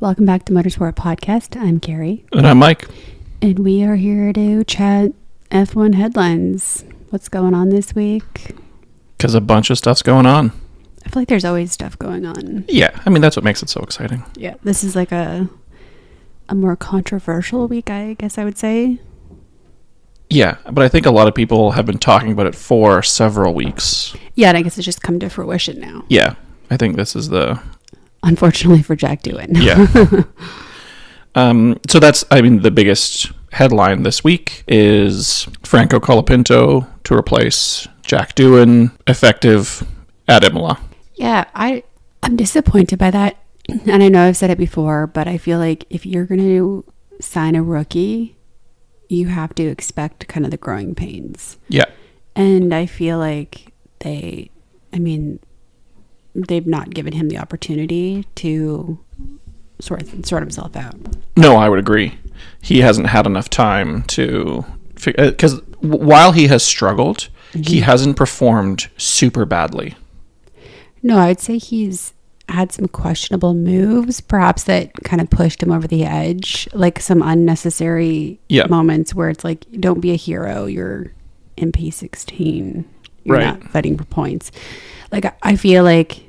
Welcome back to Motorsport Podcast. I'm Carrie. And I'm Mike. And we are here to chat F1 headlines. What's going on this week? Because a bunch of stuff's going on. I feel like there's always stuff going on. Yeah, I mean, that's what makes it so exciting. Yeah, this is like a more controversial week, I guess I would say. Yeah, but I think a lot of people have been talking about it for several weeks. Yeah, and I guess it's just come to fruition now. Yeah, I think this is the... Unfortunately for Jack Doohan. Yeah. So that's, I mean, the biggest headline this week is Franco Colapinto to replace Jack Doohan, effective at Imola. Yeah, I'm disappointed by that. And I know I've said it before, but I feel like if you're going to sign a rookie, you have to expect kind of the growing pains. Yeah. And I feel like they've not given him the opportunity to sort himself out. No, I would agree. He hasn't had enough time to... Because while he has struggled, he hasn't performed super badly. No, I would say he's had some questionable moves, perhaps that kind of pushed him over the edge, like some unnecessary moments where it's like, don't be a hero, you're in P16, you're not fighting for points. Like, I feel like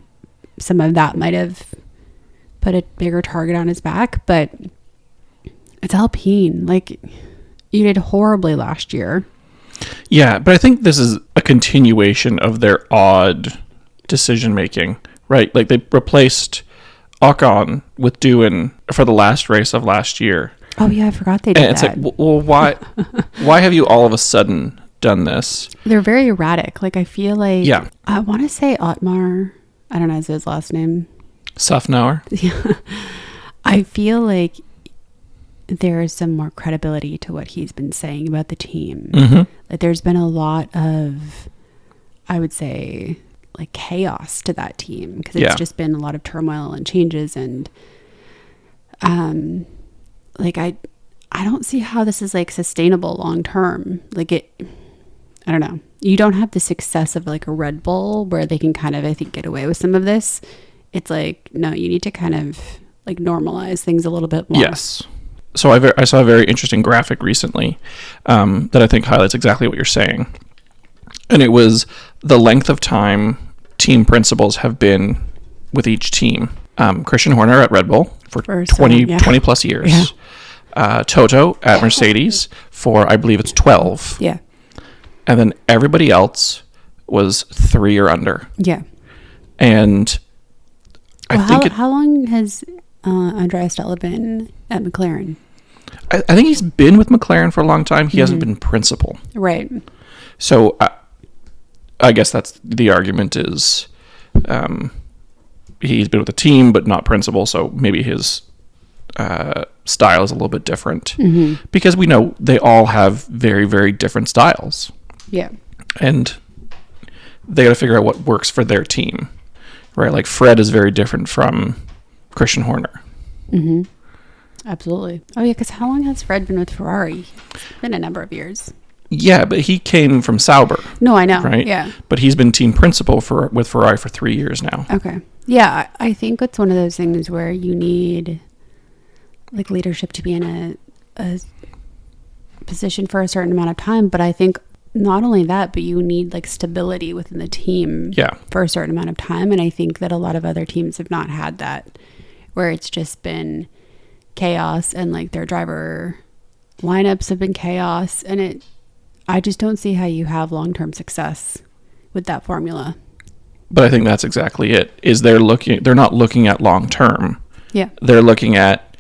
some of that might have put a bigger target on his back, but it's Alpine. Like, you did horribly last year. Yeah, but I think this is a continuation of their odd decision making, right? Like, they replaced Ocon with Doohan for the last race of last year. Oh yeah, I forgot they did that. And it's like, well, why have you all of a sudden done this? They're very erratic. Like, I feel like, yeah, I want to say Otmar, I don't know his last name. Safnauer. Yeah. I feel like there is some more credibility to what he's been saying about the team. Like, there's been a lot of, I would say, like, chaos to that team because it's just been a lot of turmoil and changes, and like, I don't see how this is like sustainable long term. Like, I don't know. You don't have the success of like a Red Bull where they can kind of, I think, get away with some of this. It's like, no, you need to kind of like normalize things a little bit more. Yes. So I saw a very interesting graphic recently that I think highlights exactly what you're saying. And it was the length of time team principals have been with each team. Christian Horner at Red Bull for 20 plus years. Yeah. Toto at Mercedes for, I believe it's 12. Yeah. And then everybody else was 3 or under. Yeah. And how long has Andrea Stella been at McLaren? I think he's been with McLaren for a long time. He hasn't been principal. Right. So I guess that's the argument is he's been with the team but not principal, so maybe his style is a little bit different. Because we know they all have very, very different styles. Yeah. And they got to figure out what works for their team. Right? Like, Fred is very different from Christian Horner. Absolutely. Oh, yeah, because how long has Fred been with Ferrari? It's been a number of years. Yeah, but he came from Sauber. No, I know. Right? Yeah. But he's been team principal with Ferrari for 3 years now. Okay. Yeah, I think it's one of those things where you need, like, leadership to be in a position for a certain amount of time. But I think not only that, but you need, like, stability within the team for a certain amount of time. And I think that a lot of other teams have not had that, where it's just been chaos and, like, their driver lineups have been chaos. And I just don't see how you have long-term success with that formula. But I think that's exactly it. Is they're not looking at long-term. Yeah. They're looking at,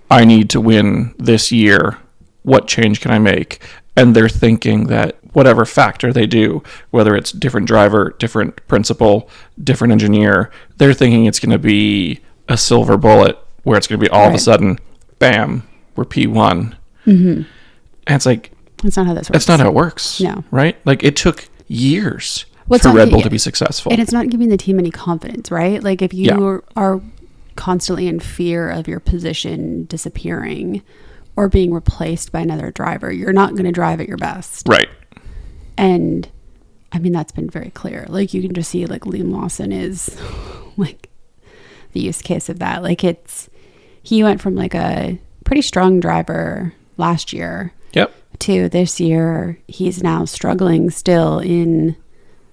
I need to win this year. What change can I make? And they're thinking that whatever factor they do, whether it's different driver, different principal, different engineer, they're thinking it's going to be a silver bullet where it's going to be all of a sudden, bam, we're P1. And it's like, that's not how this works. That's not how it works. No. Right? Like, it took years for Red Bull to be successful. And it's not giving the team any confidence, right? Like, if you are constantly in fear of your position disappearing or being replaced by another driver, you're not going to drive at your best. Right. And I mean, that's been very clear. Like, you can just see, like, Liam Lawson is like the use case of that. Like, he went from like a pretty strong driver last year Yep. to this year. He's now struggling still in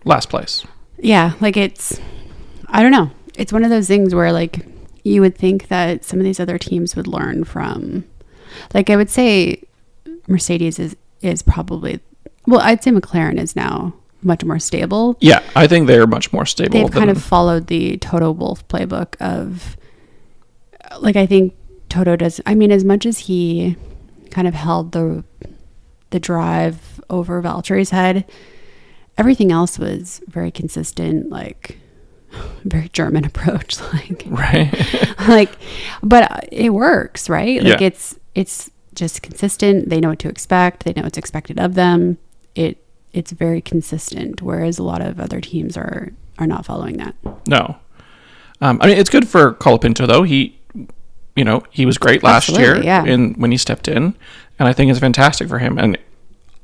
Last place. yeah, like I don't know. It's one of those things where like you would think that some of these other teams would learn from, like I would say Mercedes is probably, well, I'd say McLaren is now much more stable. Yeah, I think they're much more stable. They've kind of followed the Toto Wolff playbook of, like, I think Toto does, I mean, as much as he kind of held the drive over Valtteri's head, everything else was very consistent, like very German approach, like right. like, but it works, right? Like Yeah. it's just consistent. They know what to expect. They know what's expected of them. It's very consistent, whereas a lot of other teams are not following that. No. I mean, it's good for Colapinto, though. He was great last Absolutely, year yeah. when he stepped in, and I think it's fantastic for him. And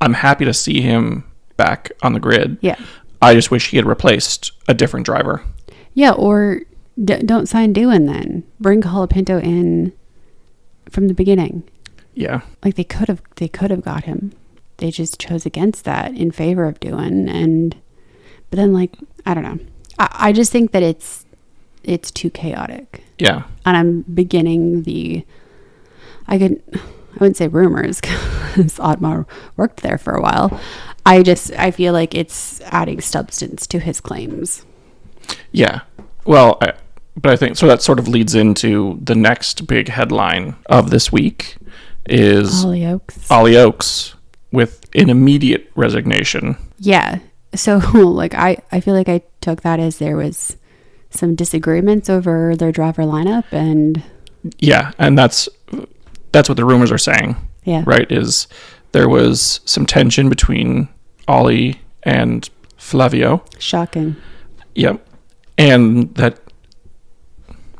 I'm happy to see him back on the grid. Yeah. I just wish he had replaced a different driver. Yeah, or don't sign Doohan then. Bring Colapinto in from the beginning. Yeah. Like they could have got him. They just chose against that in favor of Doohan, but then like I don't know. I just think that it's too chaotic. Yeah. And I'm beginning I wouldn't say rumors because Otmar worked there for a while. I feel like it's adding substance to his claims. Yeah. Well, but I think so that sort of leads into the next big headline of this week is Ollie Oaks with an immediate resignation. Yeah. So like I feel like I took that as there was some disagreements over their driver lineup, and yeah, and that's what the rumors are saying. Yeah. Right, is there was some tension between Ollie and Flavio. Shocking. Yep. And that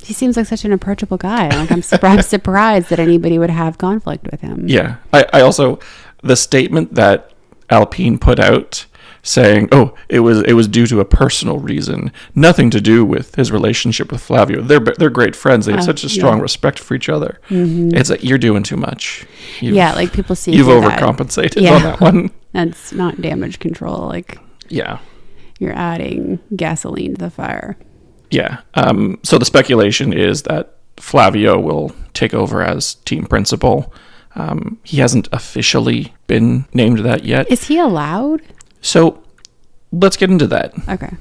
he seems like such an approachable guy. Like I'm surprised that anybody would have conflict with him. Yeah. I also, the statement that Alpine put out saying, "Oh, it was due to a personal reason, nothing to do with his relationship with Flavio. They're great friends. They have such a strong respect for each other." Mm-hmm. It's like you're doing too much. Like people see you've overcompensated on that one. That's not damage control. Like yeah, you're adding gasoline to the fire. Yeah. So the speculation is that Flavio will take over as team principal. He hasn't officially been named that yet. Is he allowed? So let's get into that. Okay.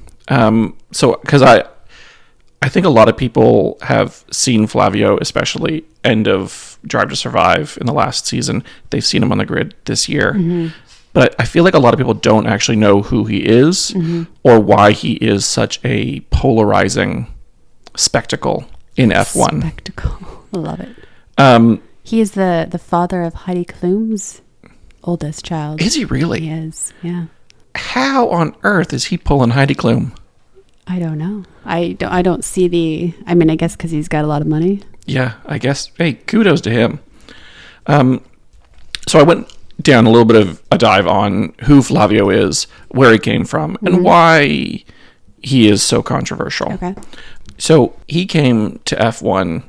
So because I think a lot of people have seen Flavio, especially end of Drive to Survive in the last season. They've seen him on the grid this year. Mm-hmm. But I feel like a lot of people don't actually know who he is mm-hmm. or why he is such a polarizing spectacle in F1. Spectacle. I love it. He is the father of Heidi Klum's oldest child. Is he really? He is, yeah. How on earth is he pulling Heidi Klum? I don't know. I don't see I mean, I guess because he's got a lot of money. Yeah, I guess. Hey, kudos to him. So I went down a little bit of a dive on who Flavio is, where he came from, mm-hmm. and why he is so controversial. Okay. So he came to F1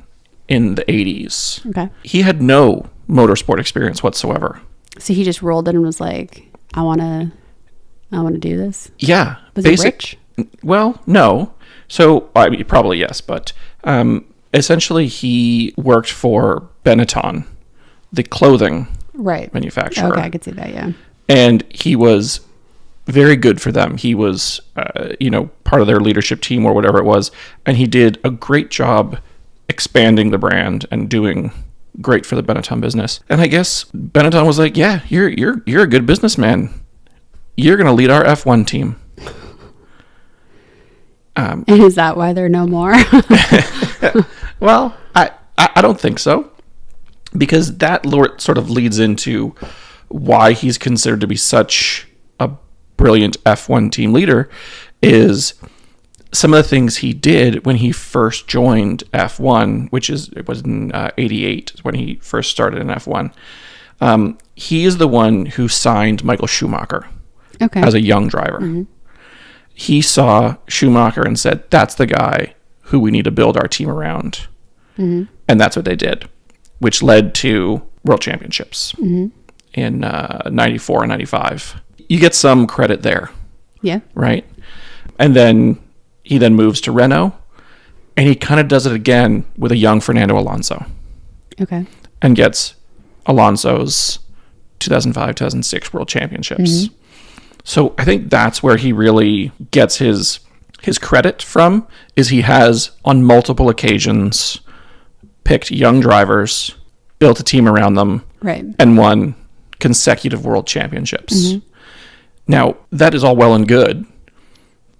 in the 80s. Okay. He had no motorsport experience whatsoever. So he just rolled in and was like, I want to do this? Yeah. Was he rich? Well, no. So, I mean, probably yes, but essentially he worked for Benetton, the clothing manufacturer. Okay, I could see that, yeah. And he was very good for them. He was, part of their leadership team or whatever it was, and he did a great job expanding the brand and doing great for the Benetton business. And I guess Benetton was like, "Yeah, you're a good businessman. You're going to lead our F1 team." And is that why there are no more? Well, I don't think so. Because that sort of leads into why he's considered to be such a brilliant F1 team leader is some of the things he did when he first joined F1, it was in 88 when he first started in F1. He is the one who signed Michael Schumacher as a young driver. Mm-hmm. He saw Schumacher and said, "That's the guy who we need to build our team around." Mm-hmm. And that's what they did, which led to world championships in 94 and 95. You get some credit there. Yeah. Right? And then he then moves to Renault, and he kind of does it again with a young Fernando Alonso. Okay. And gets Alonso's 2005, 2006 World Championships. So I think that's where he really gets his credit from, is he has on multiple occasions picked young drivers, built a team around them, right, and won consecutive World Championships. Now, that is all well and good,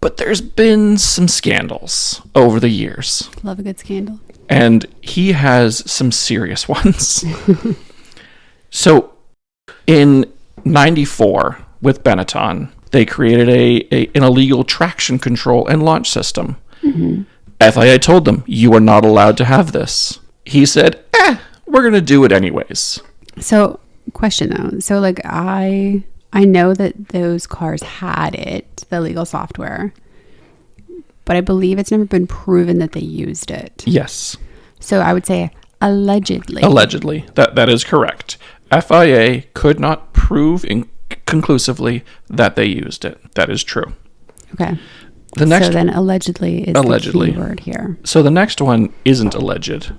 but there's been some scandals over the years. Love a good scandal. And he has some serious ones. So in 94 with Benetton, they created an illegal traction control and launch system. FIA told them, you are not allowed to have this. He said, we're going to do it anyways. So, question though. So, like, I know that those cars had it, the legal software, but I believe it's never been proven that they used it. Yes. So, I would say allegedly. Allegedly. That is correct. FIA could not prove conclusively that they used it. That is true. Okay. The next, so then allegedly is the key word here. So the next one isn't alleged.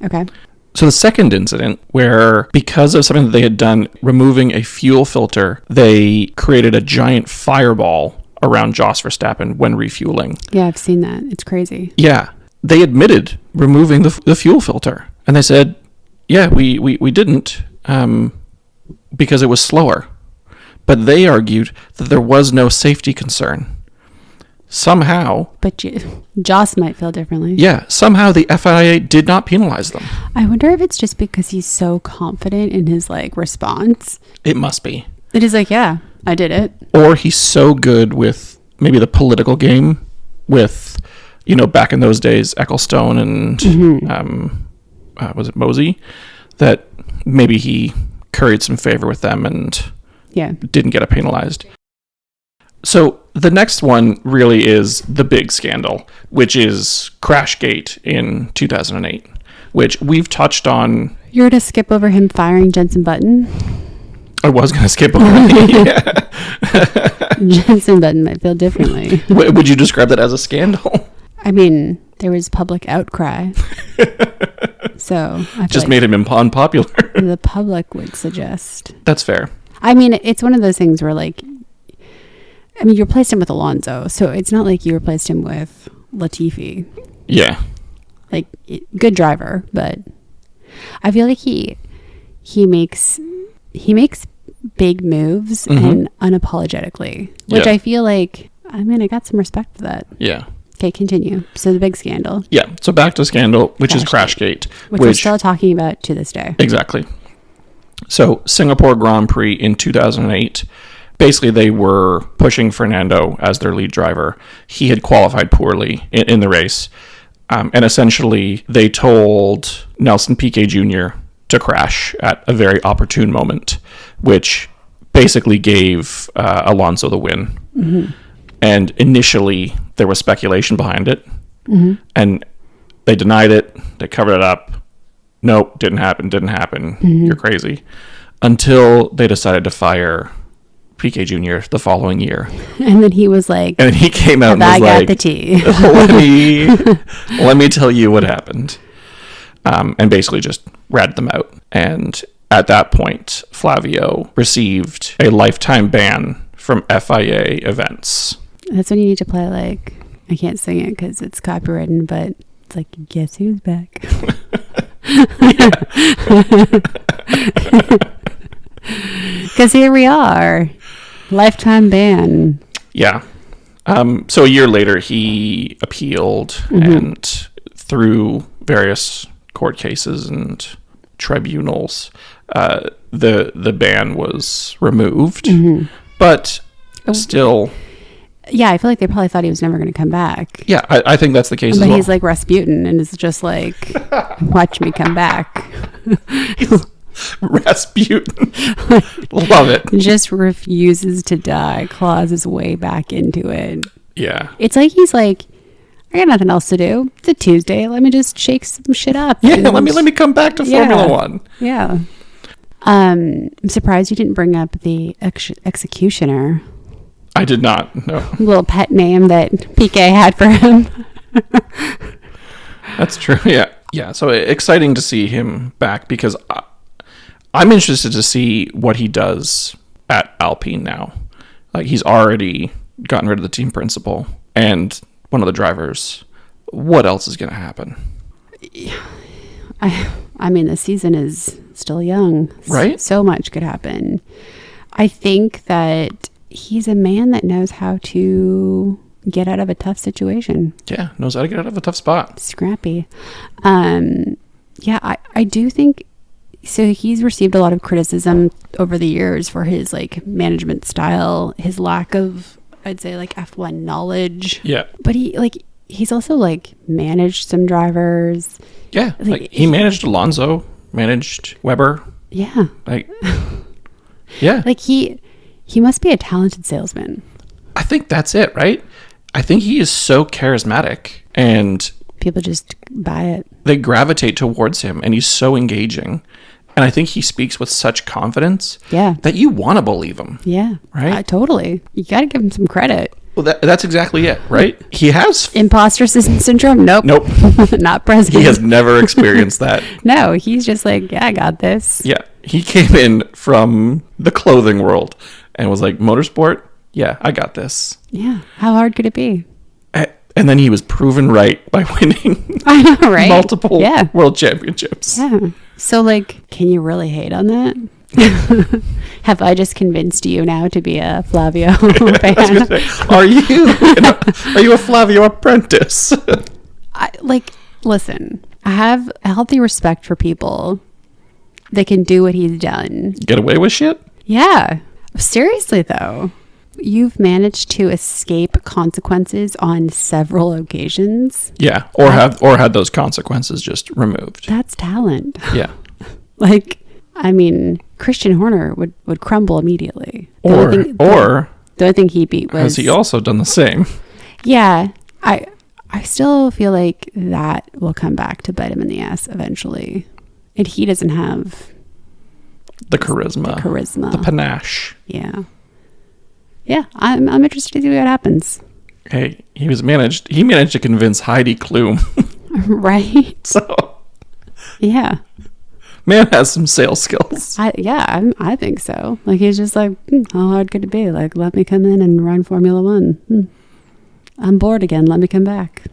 Okay. So the second incident, where because of something that they had done, removing a fuel filter, they created a giant fireball around Jos Verstappen when refueling. Yeah, I've seen that. It's crazy. Yeah. They admitted removing the fuel filter. And they said, yeah, we didn't because it was slower. But they argued that there was no safety concern. Somehow... But Jos might feel differently. Yeah, somehow the FIA did not penalize them. I wonder if it's just because he's so confident in his, like, response. It must be. It is like, yeah, I did it. Or he's so good with maybe the political game with, back in those days, Ecclestone and, was it Mosey? That maybe he curried some favor with them and didn't get it penalized. So the next one really is the big scandal, which is Crashgate in 2008, which we've touched on. You're to skip over him firing Jenson Button? I was going to skip over it. Jenson Button might feel differently. Would you describe that as a scandal? I mean, there was public outcry. So I just made him unpopular. The public would suggest. That's fair. I mean, it's one of those things where, like, you replaced him with Alonso, so it's not like you replaced him with Latifi. Yeah. Like, good driver, but I feel like he makes big moves and unapologetically, which I feel like, I got some respect for that. Yeah. Okay, continue. So the big scandal. Yeah. So back to scandal, which is Crashgate. Which we're still talking about to this day. Exactly. So Singapore Grand Prix in 2008, basically they were pushing Fernando as their lead driver. He had qualified poorly in the race. And essentially they told Nelson Piquet Jr. to crash at a very opportune moment, which basically gave Alonso the win. Mm-hmm. And initially there was speculation behind it. Mm-hmm. And they denied it. They covered it up. Nope, didn't happen. Mm-hmm. You're crazy. Until they decided to fire Piquet Jr. the following year. And then he was like... And he came out and was like... the tea. let me tell you what happened. And basically just ratted them out. And at that point, Flavio received a lifetime ban from FIA events. That's when you need to play, like... I can't sing it because it's copywritten, but it's like, guess who's back? Because here we are, lifetime ban. Yeah. So a year later, he appealed, and through various court cases and tribunals, the ban was removed. But still... Yeah, I feel like they probably thought he was never going to come back. Yeah, I think that's the case as well. But he's like Rasputin and is just like, watch me come back. Rasputin. Love it. Just refuses to die, claws his way back into it. Yeah. It's like he's like, I got nothing else to do. It's a Tuesday. Let me just shake some shit up. Yeah, let me come back to Formula One. Yeah. I'm surprised you didn't bring up the executioner. I did not. No. Little pet name that PK had for him. That's true. Yeah. Yeah. So exciting to see him back because I'm interested to see what he does at Alpine now. Like he's already gotten rid of the team principal and one of the drivers. What else is going to happen? I mean, the season is still young. Right? So much could happen. I think that he's a man that knows how to get out of a tough situation. Yeah, knows how to get out of a tough spot. Scrappy. Yeah, I do think so. He's received a lot of criticism over the years for his like management style, his lack of, I'd say, like F1 knowledge. Yeah. But he's also like managed some drivers. Yeah, like he managed Alonso, managed Weber. Yeah. Like, yeah. Like he must be a talented salesman. I think that's it, right? I think he is so charismatic and people just buy it. They gravitate towards him and he's so engaging. And I think he speaks with such confidence that you want to believe him. Yeah. Right? Totally. You got to give him some credit. Well, that's exactly it, right? He has... Imposter syndrome? Nope. Not present. He has never experienced that. No, he's just like, yeah, I got this. Yeah. He came in from the clothing world and was like, motorsport? Yeah, I got this. Yeah. How hard could it be? And then he was proven right by winning I know, right? multiple world championships. Yeah. So, like, can you really hate on that? Have I just convinced you now to be a Flavio fan? Are you a Flavio apprentice? Listen, I have a healthy respect for people that can do what he's done. Get away with shit? Yeah. Seriously, though. You've managed to escape consequences on several occasions. Yeah, or had those consequences just removed. That's talent. Yeah. Like, I mean, Christian Horner would crumble immediately. The only thing he beat was... Has he also done the same? Yeah. I still feel like that will come back to bite him in the ass eventually. And he doesn't have... The charisma. The panache. Yeah. Yeah, I'm interested to see what happens. Hey, he managed to convince Heidi Klum. Right? So. Yeah. Man has some sales skills. I think so. Like, he's just like, how hard could it be? Like, let me come in and run Formula One. I'm bored again. Let me come back.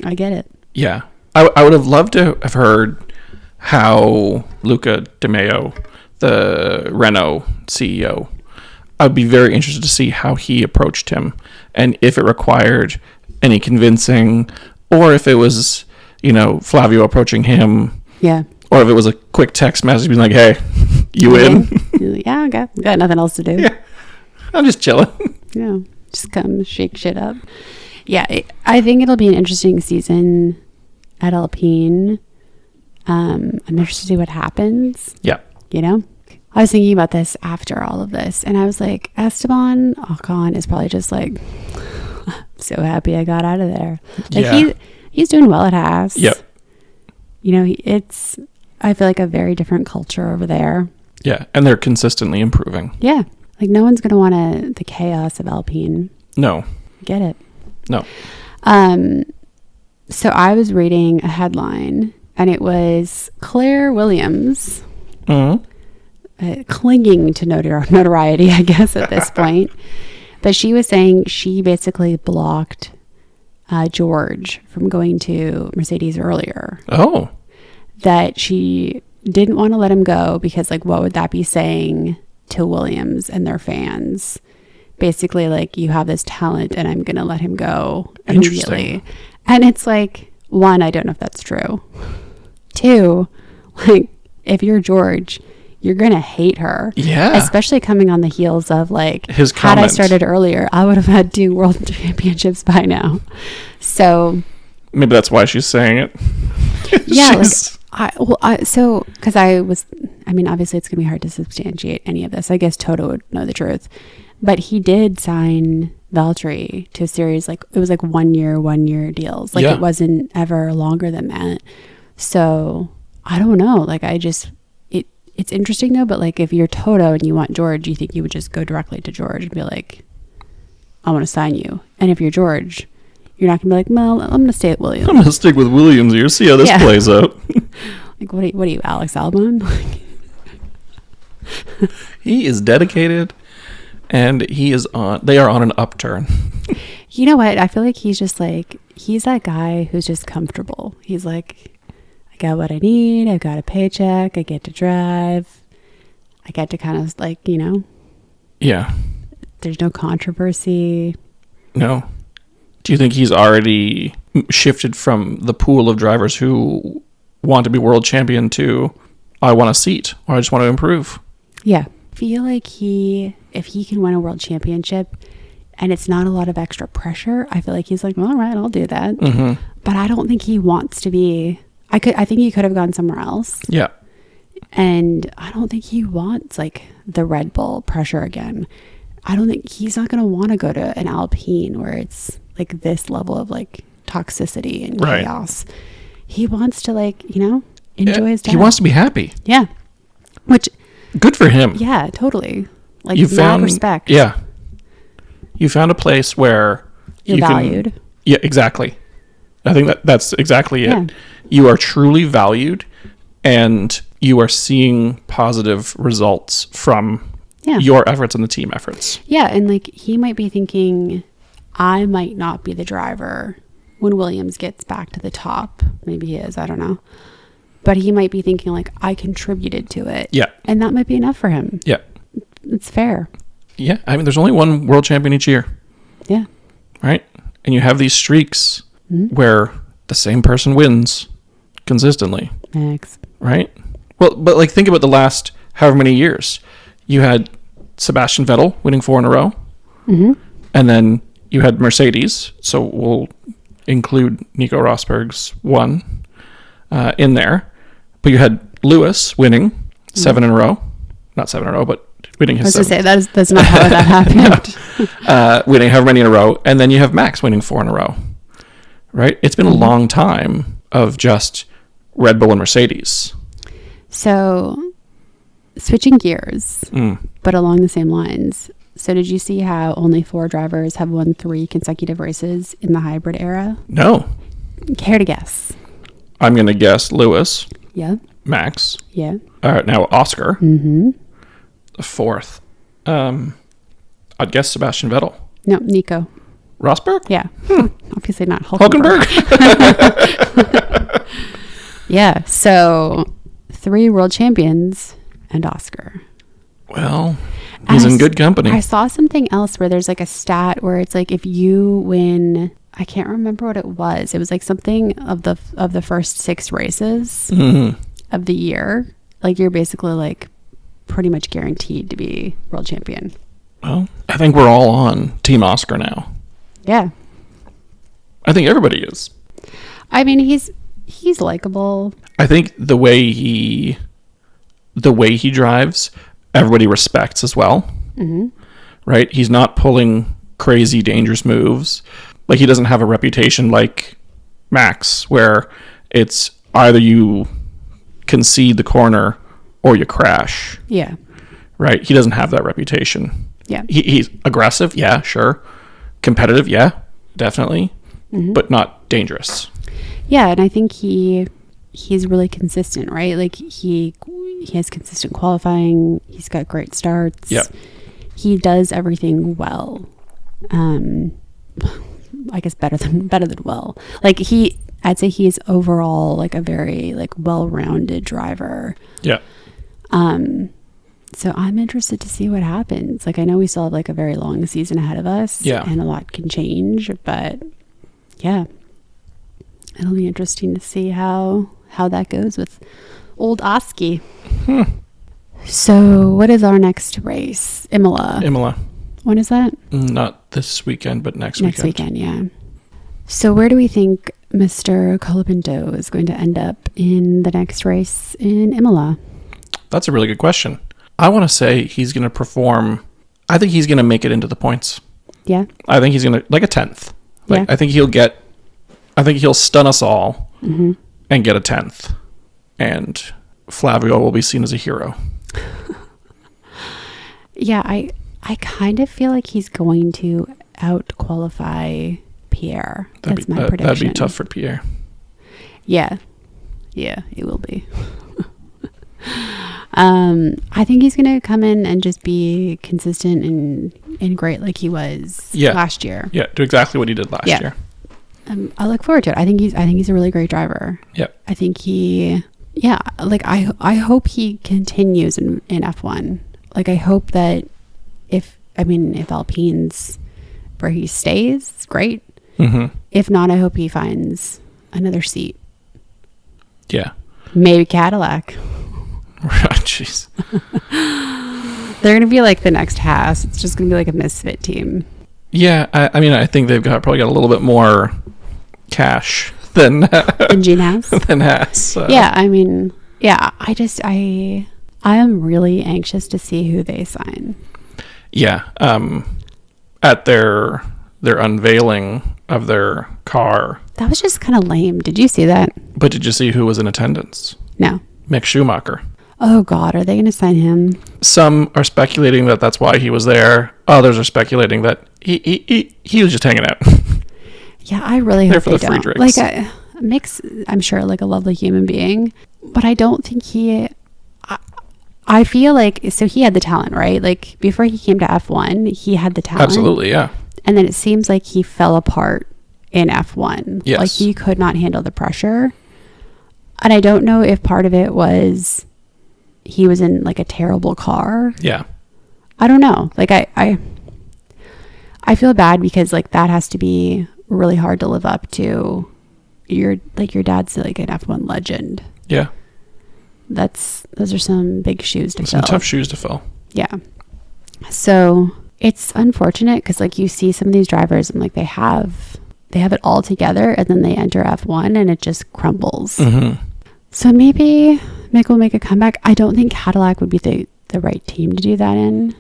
I get it. Yeah. I would have loved to have heard how Luca Di Maio, the Renault CEO, I'd be very interested to see how he approached him and if it required any convincing or if it was, Flavio approaching him. Yeah. Or if it was a quick text message being like, hey, you in? Yeah, got nothing else to do. Yeah. I'm just chilling. Yeah. Just come shake shit up. Yeah. I think it'll be an interesting season at Alpine. I'm interested to see what happens. Yeah. I was thinking about this after all of this, and I was like, Esteban Ocon is probably just like, so happy I got out of there. Like he's doing well at Haas. Yep. It's, I feel like, a very different culture over there. Yeah, and they're consistently improving. Yeah. Like, no one's going to want the chaos of Alpine. No. Get it? No. So I was reading a headline, and it was Claire Williams. Mm-hmm. Clinging to notoriety, I guess, at this point. But she was saying she basically blocked George from going to Mercedes earlier. Oh. That she didn't want to let him go because, like, what would that be saying to Williams and their fans? Basically, like, you have this talent and I'm going to let him go immediately. And it's like, one, I don't know if that's true. Two, like, if you're George, you're going to hate her. Yeah. Especially coming on the heels of, like, his had I started earlier, I would have had 2 world championships by now. So. Maybe that's why she's saying it. Yeah. Because obviously it's going to be hard to substantiate any of this. I guess Toto would know the truth. But he did sign Valtteri to a series, like it was like 1 year deals. Like it wasn't ever longer than that. So I don't know. Like it's interesting though, but like if you're Toto and you want George, you think you would just go directly to George and be like, I want to sign you. And if you're George, you're not gonna be like, well, I'm gonna stay at Williams. I'm gonna stick with Williams here, see how this plays out. Like what are you, Alex Albon? He is dedicated and they are on an upturn. You know what? I feel like he's just like, he's that guy who's just comfortable. He's like, I got what I need. I've got a paycheck. I get to drive. I get to kind of like, you know. Yeah. There's no controversy. No. Do you think he's already shifted from the pool of drivers who want to be world champion to, I want a seat or I just want to improve? Yeah. I feel like if he can win a world championship and it's not a lot of extra pressure, I feel like he's like, well, all right, I'll do that. Mm-hmm. But I don't think he wants to be. I think he could have gone somewhere else. Yeah. And I don't think he wants like the Red Bull pressure again. I don't think he's not going to want to go to an Alpine where it's like this level of like toxicity and chaos. He wants to like, you know, enjoy his time. He wants to be happy. Yeah. Which. Good for him. Yeah, totally. Like you found respect. Yeah. You found a place where you're valued. Yeah, exactly. I think that's exactly it. Yeah. You are truly valued and you are seeing positive results from your efforts and the team efforts. Yeah, and like he might be thinking, I might not be the driver when Williams gets back to the top. Maybe he is, I don't know. But he might be thinking like, I contributed to it. Yeah. And that might be enough for him. Yeah. It's fair. Yeah. I mean, there's only one world champion each year. Yeah. Right? And you have these streaks where the same person wins consistently. Max. Right? Well, but like think about the last however many years. You had Sebastian Vettel winning 4 in a row. Mm-hmm. And then you had Mercedes. So we'll include Nico Rosberg's 1 in there. But you had Lewis winning 7 in a row. Not 7 in a row, but winning his 7th. I was going to say, that's not how that happened. Winning however many in a row. And then you have Max winning 4 in a row. Right? It's been a long time of just Red Bull and Mercedes. So, switching gears, but along the same lines. So, did you see how only 4 drivers have won 3 consecutive races in the hybrid era? No. Care to guess? I'm going to guess Lewis. Yeah. Max. Yeah. Now Oscar. Mm-hmm. The 4th. I'd guess Sebastian Vettel. No, Nico. Rosberg? Yeah. Obviously not Hulkenberg. Yeah. So 3 world champions and Oscar. Well, he's in good company. I saw something else where there's like a stat where it's like if you win, I can't remember what it was. It was like something of the first 6 races of the year. Like you're basically like pretty much guaranteed to be world champion. Well, I think we're all on Team Oscar now. Yeah. I think everybody is. I mean, he's likable. I think the way he drives, everybody respects as well. Mm-hmm. Right? He's not pulling crazy, dangerous moves. Like he doesn't have a reputation like Max, where it's either you concede the corner or you crash. Yeah. Right? He doesn't have that reputation. Yeah. He's aggressive, yeah, sure. Competitive, yeah, definitely. Mm-hmm. But not dangerous. Yeah, and I think he's really consistent, right? Like he has consistent qualifying. He's got great starts. Yeah. He does everything well. I guess better than well. Like I'd say he's overall like a very like well-rounded driver. Yeah. So I'm interested to see what happens. Like I know we still have like a very long season ahead of us. Yeah. And a lot can change, but yeah. It'll be interesting to see how that goes with old Oski. So what is our next race? Imola. When is that? Not this weekend, but next weekend. Next weekend, yeah. So where do we think Mr. Colapinto is going to end up in the next race in Imola? That's a really good question. I want to say he's going to perform. I think he's going to make it into the points. Yeah. I think he's going to, like a 10th. Like, Yeah. I think he'll stun us all Mm-hmm. and get a 10th. And Flavio will be seen as a hero. Yeah, I kind of feel like he's going to out-qualify Pierre. That's my prediction. That'd be tough for Pierre. Yeah. Yeah, it will be. I think he's going to come in and just be consistent and great like he was last year. Yeah, do exactly what he did last year. I look forward to it. I think he's a really great driver. Yeah. I think I hope he continues in F1. Like, I hope that if Alpine's where he stays, great. Mm-hmm. If not, I hope he finds another seat. Yeah. Maybe Cadillac. Jeez. They're going to be like the next Haas. It's just going to be like a misfit team. Yeah, I think they've probably got a little bit more cash than Gene Haas. than Haas. Yeah, I am really anxious to see who they sign. Yeah, at their unveiling of their car. That was just kind of lame. Did you see that? But did you see who was in attendance? No. Mick Schumacher. Oh God, are they going to sign him? Some are speculating that that's why he was there. Others are speculating that he was just hanging out. Yeah, I really hope for the they free don't. drinks. Like, Mick's, I'm sure, like a lovely human being, but I don't think I feel like, so he had the talent, right? Like, before he came to F1, he had the talent. Absolutely, yeah. And then it seems like he fell apart in F1. Yes. Like, he could not handle the pressure. And I don't know if part of it was he was in like a terrible car. Yeah. I don't know. Like, I feel bad because like that has to be really hard to live up to. Your dad's like an F1 legend. Yeah. Those are some big shoes to fill. Some tough shoes to fill. Yeah. So it's unfortunate because like you see some of these drivers and like they have it all together and then they enter F1 and it just crumbles. Mm-hmm. So maybe Mick will make a comeback. I don't think Cadillac would be the right team to do that in,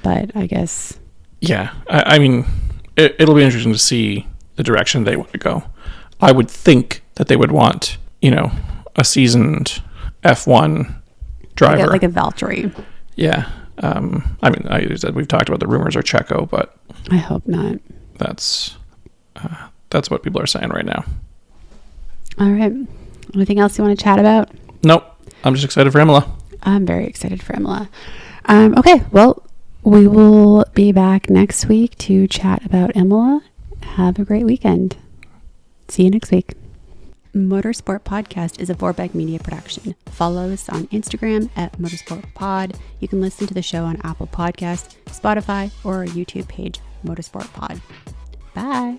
but I guess. Yeah. I mean, it'll be interesting to see the direction they want to go. I would think that they would want, a seasoned F1 driver. Like a Valtteri. Yeah. We've talked about the rumors are Checo, but I hope not. That's what people are saying right now. All right. Anything else you want to chat about? Nope. I'm just excited for Imola. I'm very excited for Imola. Okay. Well, we will be back next week to chat about Imola. Have a great weekend. See you next week. Motorsport Podcast is a Vorbeck Media production. Follow us on Instagram at MotorsportPod. You can listen to the show on Apple Podcasts, Spotify, or our YouTube page, Motorsport Pod. Bye.